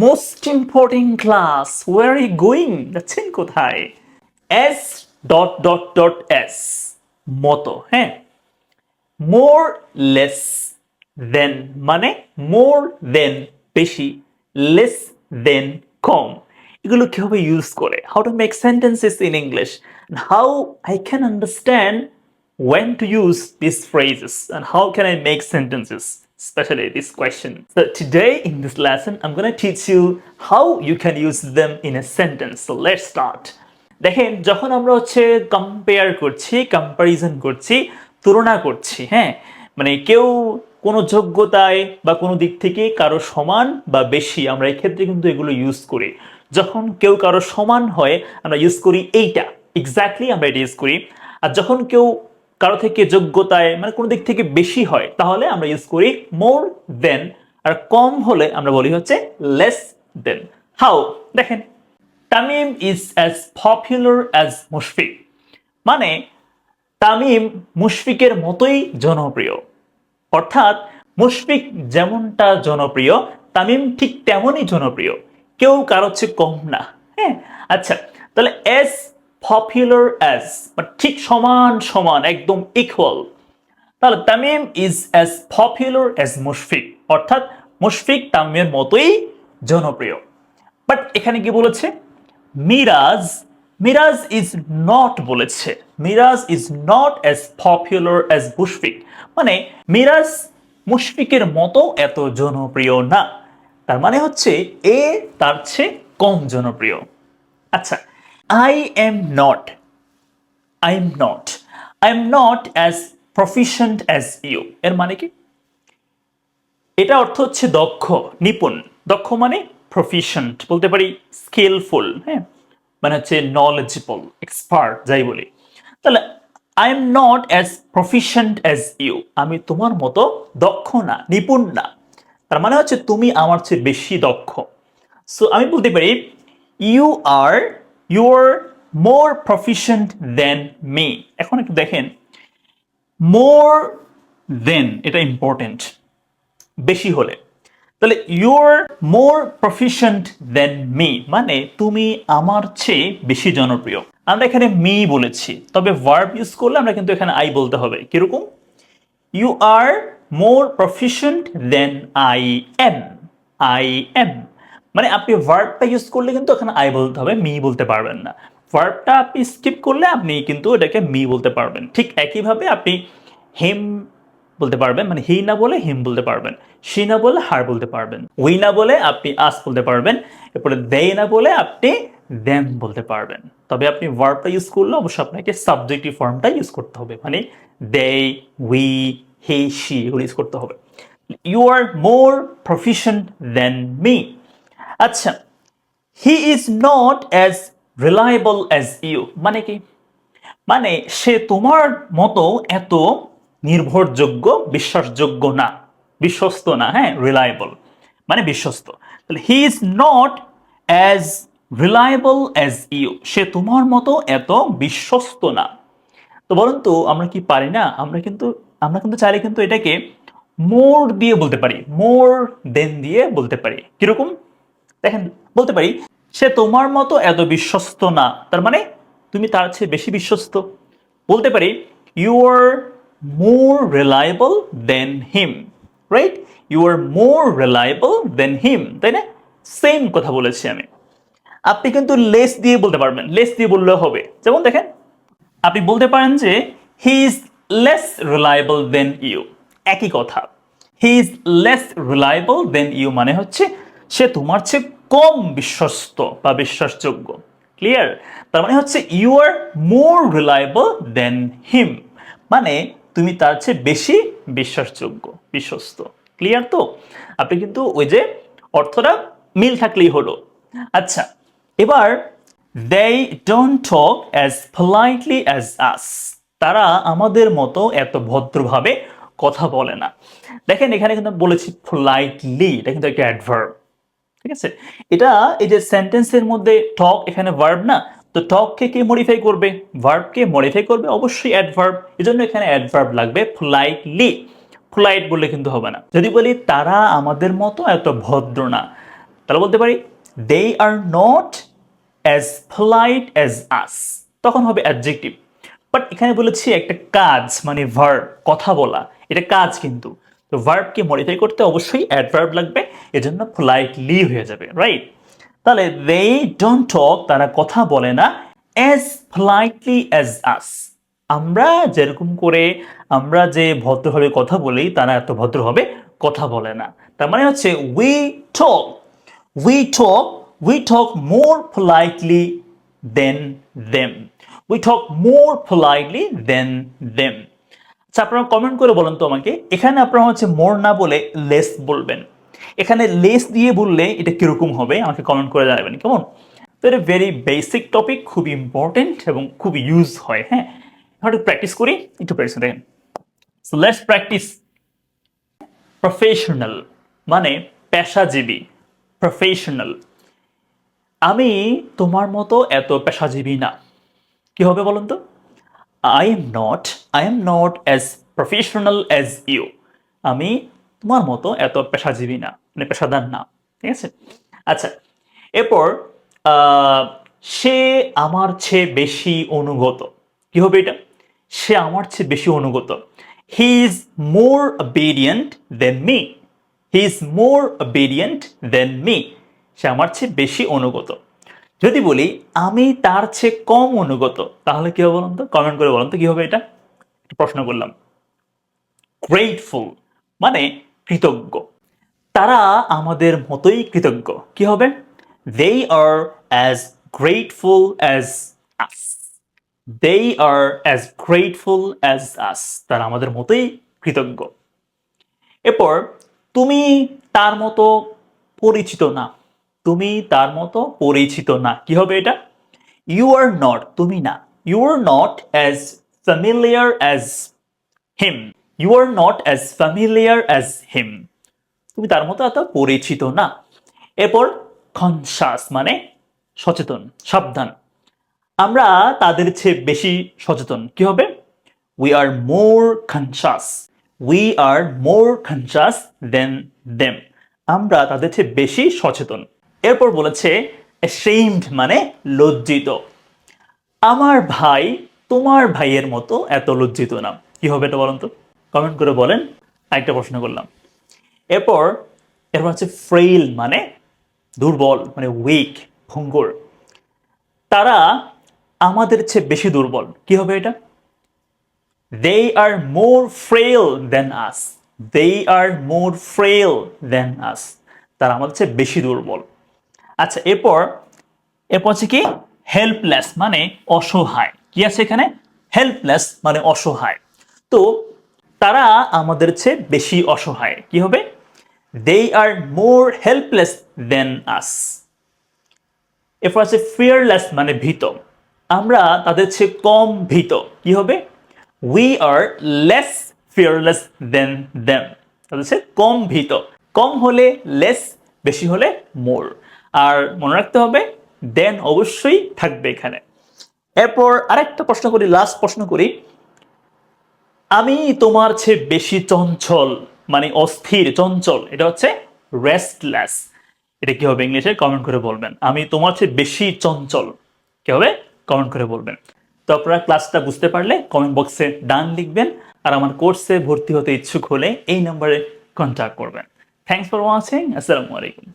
Most important class, where are you going? যাচ্ছেন কোথায়? S dot dot dot S মতো, হ্যাঁ। মোর লেস দেন মানে মোর দেন বেশি, লেস দেন কম। এগুলো কিভাবে ইউজ করে, how to make sentences in English, how I can understand when to use these phrases and how can I make sentences, especially this question. So today in this lesson I'm going to teach you how you can use them in a sentence. So let's start. দেখেন, যখন আমরা compare করছি, comparison করছি, তুলনা করছি, হ্যাঁ, মানে কেউ কোনো যোগ্যতায় বা কোনো দিক থেকে কারো সমান বা বেশি, আমরা এই ক্ষেত্রে কিন্তু এগুলো ইউজ করি। যখন কেউ কারো সমান হয় আমরা ইউজ করি এইটা, এক্স্যাক্টলি আমরা এটা ইউজ করি। আর যখন কেউ কারো থেকে যোগ্যতায় মানে কোনো দিক থেকে বেশি হয় তাহলে আমরা ইউজ করি মোর দেন, আর কম হলে আমরা বলি লেস দেন। হাউ? দেখেন, Tamim is as popular as Mushfiq, মানে তামিম মুশফিকের মতোই জনপ্রিয়। অর্থাৎ মুশফিক যেমনটা জনপ্রিয় তামিম ঠিক তেমনই জনপ্রিয়, কেউ কারো চেয়ে কম না, হ্যাঁ। আচ্ছা, তাহলে এস পপুলার অ্যাজ মানে ঠিক সমান সমান, একদম ইকুয়াল। তাহলে Tamim is as popular as Mushfiq, অর্থাৎ মুশফিক তামিমের মতোই জনপ্রিয়। বাট এখানে কি বলেছে? মিরাজ, মিরাজ ইজ নট বলেছে, Miraz is not as popular as Mushfiq, মানে মিরাজ মুশফিকের মতো এত জনপ্রিয় না। তার মানে এ তার চেয়ে কম জনপ্রিয়। আচ্ছা, I am not, I am not, I am not as proficient as you, এর মানে কি? এটা অর্থ দক্ষ, নিপুণ। দক্ষ মানে প্রফিশিয়েন্ট, বলতে পারি স্কিলফুল, হ্যাঁ, মানে নলেজেবল, এক্সপার্ট যাই বলি। তাহলে I am not as proficient as you, আমি তোমার মতো দক্ষ না, নিপুণ না। তার মানে তুমি আমার চেয়ে বেশি দক্ষ। সো আমি বলতে পারি you are more proficient than me. এখন একটু দেখেন, মোর দেন এটা ইম্পর্টেন্ট, বেশি হলে। তাহলে your more proficient than me মানে তুমি আমার চেয়ে বেশি জনপ্রিয়। আমরা এখানে মি বলেছি, তবে ভার্ব ইউজ করলে আমরা কিন্তু এখানে আই বলতে হবে। কিরকম? You are more proficient than I am, I am মানে আপনি ভার্বটা ইউজ করলে কিন্তু এখানে আই বলতে হবে, মি বলতে পারবেন না। ভার্বটা আপনি স্কিপ করলে আপনি কিন্তু এটাকে মি বলতে পারবেন। ঠিক একইভাবে আপনি হিম বলতে পারবেন, মানে হি না বলে হিম বলতে পারবেন, শি না বলে হার বলতে পারবেন, উই না বলে আপনি আস বলতে পারবেন, এরপরে দে না বলে আপনি দেম বলতে পারবেন। তবে আপনি ভার্বটা ইউজ করলে অবশ্যই আপনাকে সাবজেক্টিভ ফর্মটা ইউজ করতে হবে, মানে দে, উই, হি, শি এগুলো ইউজ করতে হবে। You are more proficient than me. আচ্ছা, he is not as reliable as you মানে কি? মানে সে তোমার মতো এত নির্ভরযোগ্য, বিশ্বাসযোগ্য না, বিশ্বস্ত না, হ্যাঁ, রিলায়েবল মানে বিশ্বস্ত। তাহলে he is not as reliable as you, সে তোমার মতো এত বিশ্বস্ত না। তো বলুন তো আমরা কি পারি না, আমরা কিন্তু চাইলে কিন্তু এটাকে মোর দিয়ে বলতে পারি, মোর দেন দিয়ে বলতে পারি। কিরকম? দেখেন, বলতে পারি সে তোমার মতো এত বিশ্বস্ত না, তার মানে তুমি তার চেয়ে বেশি বিশ্বস্ত। বলতে পারি you are more reliable than him, right? You are more reliable than him, তাই না? সেম কথা বলেছি আমি। আপনি কিন্তু লেস দিয়ে বলতে পারবেন, লেস দিয়ে বললেও হবে। যেমন দেখেন, আপনি বলতে পারেন যে he is less reliable than you, একই কথা। He is less reliable than you মানে সে তোমার চেয়ে কম বিশ্বস্ত বা বিশ্বাসযোগ্য। ক্লিয়ার? তার মানে you are more reliable than হিম, মানে তুমি তার চেয়ে বেশি বিশ্বাসযোগ্য, বিশ্বস্ত। ক্লিয়ার তো? আপনি কিন্তু ওই যে অর্থটা মিল থাকলেই হলো। আচ্ছা, এবার they don't talk as politely as us, তারা আমাদের মতো এত ভদ্রভাবে কথা বলে না। দেখেন, এখানে কিন্তু বলেছি politely, এটা কিন্তু একটা অ্যাডভার্ব, ঠিক আছে? এটা এই যে সেন্টেন্সের মধ্যে টক, এখানে ভার্ব না, তো টককে কে মডিফাই করবে? ভার্বকে মডিফাই করবে অবশ্যই অ্যাডভার্ব, এজন্য এখানে অ্যাডভার্ব লাগবে politely। পোলাইট বললে কিন্তু হবে না। যদি বলি তারা আমাদের মতো এত ভদ্র না, তাহলে বলতে পারি they are not as polite as us, তখন হবে অ্যাডজেক্টিভ। বাট এখানে বলেছি একটা কাজ মানে ভার্ব, কথা বলা, এটা কাজ কিন্তু। তো ভার্বকে মডিফাই করতে অবশ্যই অ্যাডভার্ব লাগবে, এজন্য পোলাইটলি হয়ে যাবে, রাইট? তাহলে দে ডোন্ট টক, তারা কথা বলে না, অ্যাজ পোলাইটলি অ্যাজ আস, আমরা যেরকম করে আমরা যে ভদ্রভাবে কথা বলি তারা এত ভদ্রভাবে কথা বলে না। তার মানে হচ্ছে টক we talk we talk more politely than them, we talk more politely than them। আচ্ছা, আপনারা কমেন্ট করে বলেন তো আমাকে, এখানে আপনারা হচ্ছে মোর না বলে লেস বলবেন, এখানে লেস দিয়ে বললে এটা কিরকম হবে আমাকে কমেন্ট করে জানাবেন, কেমন? তো এটা ভেরি বেসিক টপিক, খুব ইম্পর্টেন্ট এবং খুব ইউজ হয়। হ্যাঁ, একটু প্র্যাকটিস করি, একটু প্র্যাকটিস দেখেন। So let's practice. প্রফেশনাল মানে পেশাজীবী, প্রফেশনাল। আমি তোমার মতো এত পেশাজীবী না, কি হবে বলুন তো? I am not as professional as you, আমি তোমার মতো এত পেশাজীবী না, মানে পেশাদার না, ঠিক আছে? আচ্ছা, এরপর সে আমার চেয়ে বেশি অনুগত, কি হবে এটা? সে আমার চেয়ে বেশি অনুগত। He is more obedient than me, he is more obedient than me, সে আমার চেয়ে বেশি অনুগত। যদি বলি আমি তার চেয়ে কম অনুগত, তাহলে কি হবে বলুন তো? কমেন্ট করে বলুন তো কি হবে এটা? প্রশ্ন করলাম। গ্রেটফুল মানে কৃতজ্ঞ, তারা আমাদের মতোই কৃতজ্ঞ, কি হবে? দে আর অ্যাজ গ্রেটফুল অ্যাজ আস, দে আর অ্যাজ গ্রেটফুল অ্যাজ আস, তারা আমাদের মতোই কৃতজ্ঞ। এরপর তুমি তার মতো পরিচিত না, তুমি তার মতো পরিচিত না, কি হবে এটা? ইউ আর নট, তুমি না, you are not as familiar as him, you are not as familiar as him, তুমি তার মতো এত পরিচিত না। এরপর কনসাস মানে সচেতন, সাবধান, আমরা তাদের চেয়ে বেশি সচেতন, কি হবে? We are more conscious, we are more conscious then them, আমরা তাদের চেয়ে বেশি সচেতন। এরপর বলেছে ashamed মানে লজ্জিত, আমার ভাই তোমার ভাইয়ের মতো এত লজ্জিত না, কি হবে এটা বলেন তো? কমেন্ট করে বলেন। আরেকটা প্রশ্ন করলাম। এরপর এরপর হচ্ছে ফ্রেইল মানে দুর্বল, মানে উইক, ভঙ্গুর, তারা আমাদের চেয়ে বেশি দুর্বল, কি হবে এটা? দে আর মোর ফ্রেইল দেন আস, দে আর মোর ফ্রেইল দেন আস, তারা আমাদের চেয়ে বেশি দুর্বল। আচ্ছা, এরপর এরপর হচ্ছে কি হেল্পলেস মানে অসহায়, কি আছে এখানে? হেল্পলেস মানে অসহায়, তো তারা আমাদের চেয়ে বেশি অসহায়, কি হবে? দে আর মোর হেল্পলেস দেন আস। এরপর আছে ফিয়ারলেস মানে ভীত, আমরা তাদের চেয়ে কম ভীত, কি হবে? We are less fearless then them, তাদের চেয়ে কম ভীত। কম হলে লেস, বেশি হলে মোর, আর মনে রাখতে হবে দেন অবশ্যই থাকবে এখানে। এরপর আরেকটা প্রশ্ন করি, লাস্ট প্রশ্ন করি। আমি তোমার চেয়ে বেশি চঞ্চল মানে অস্থির, চঞ্চল, এটা হচ্ছে রেস্টলেস, এটা কি হবে ইংলিশে? কমেন্ট করে বলবেন। আমি তোমার চেয়ে বেশি চঞ্চল, কি হবে? কমেন্ট করে বলবেন। তো আপনারা ক্লাসটা বুঝতে পারলে কমেন্ট বক্সে ডান লিখবেন, আর আমার কোর্সে ভর্তি হতে ইচ্ছুক হলে এই নম্বরে কন্ট্যাক্ট করবেন। থ্যাংকস ফর ওয়াচিং, আসসালামু আলাইকুম।